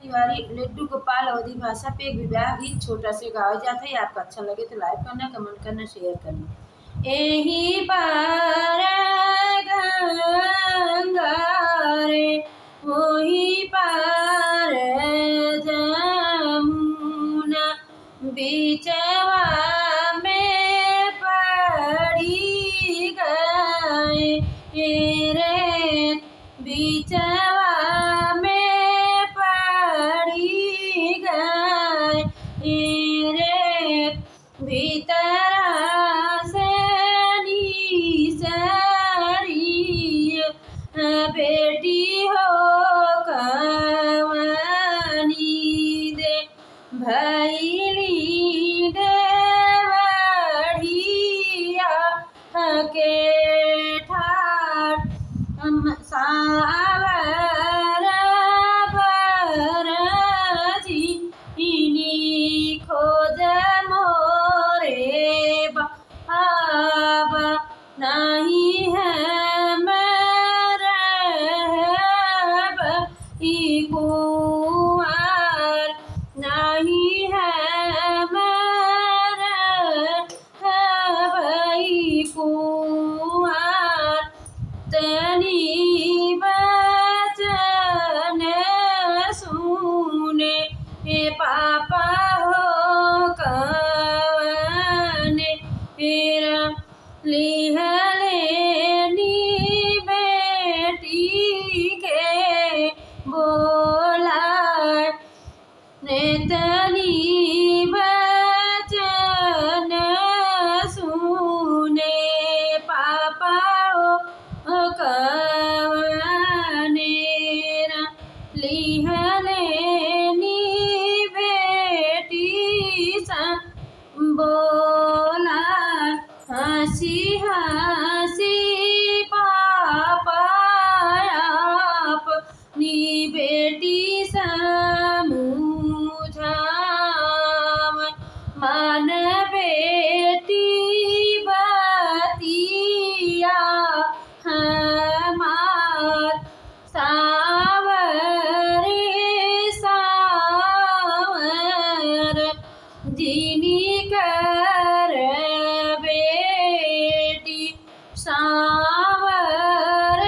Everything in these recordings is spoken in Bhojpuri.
तिवारी लड्डू गोपाल अवधि भाषा पे एक विवाह गीत छोटा से गाया जाता है। आपको अच्छा लगे तो लाइक करना, कमेंट करना, शेयर करना। एही पार गंगा रे वही पार जमुना, बीचवा में पड़ी गए रे, बीचवा में पड़ी गए रे, भीतरा से निसरी बेटी हो कवनी दे, भैली देवढ़िया के ठाठ सावर भरजिनी खोज मोरे बाबा, नहीं है मेरे कुंवर, नहीं है मेरे कुंवर, तनी बचन सुने पापा हो कवने लिहलेनी बेटी के बोला, तनी बचन सुने पापा हो कवने लिहलेनी बेटी सा बोला, हंसी हंसी पापा अपनी बेटी समझाव, मान बेटी बतिया हमार सावर सावर, जिनी कर बेटी सावर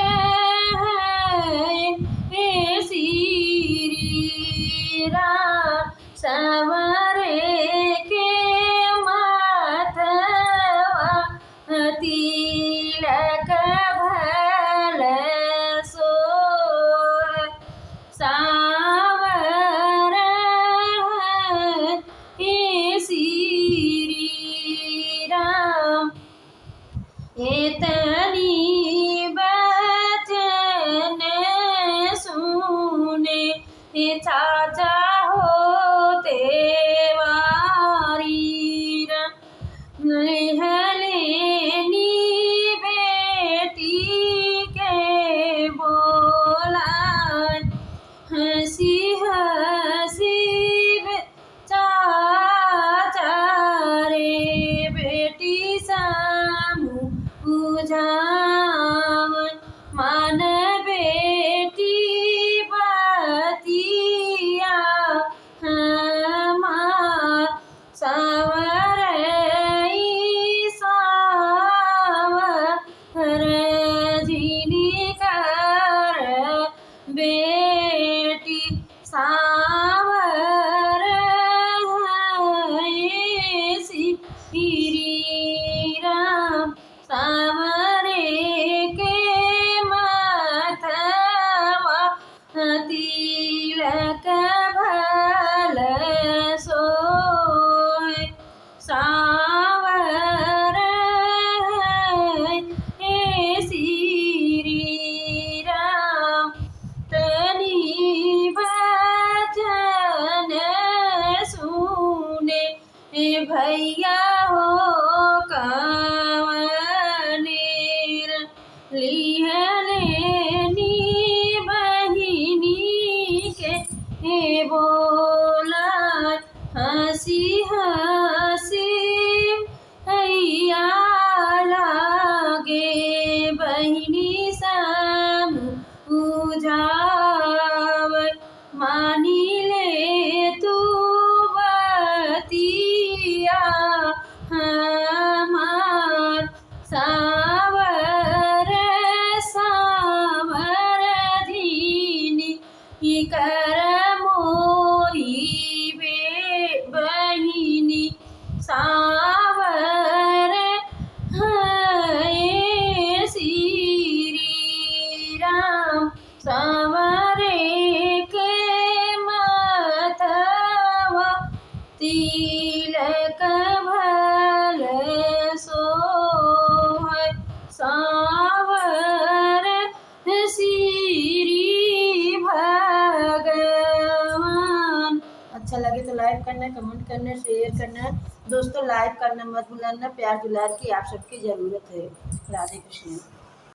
है श्री राम, संवरे के माथवा तिलक भल सोह, सावर है श्री राम, एतनी बचन सुने चाचा होते वारीर, लिहलेनी बेटी के बोला, हंसी हंसी चाचा रे बेटी समझाव, मान बेटी बतिया हमार सावर सावर, जिनी कर बेटी सावर है श्री राम, सावरे के माथवा तिलक भल सोह, सावर है श्री राम, तनी बचन सुने भैया हो कवनेर, लिहलेनी बहिनी के बोला, हंसी हंसी हैया लागे बहिनी समझाव, मानी ही कर मोरी बहिनी सावर है श्री राम संवरे के माथवा तिलक भल सोहै सावर श्री भगवान। अच्छा लगे तो लाइक करना, कमेंट करना, शेयर करना। दोस्तों लाइक करना मत भूलना, प्यार दुलार की आप सबकी ज़रूरत है। राधे कृष्ण।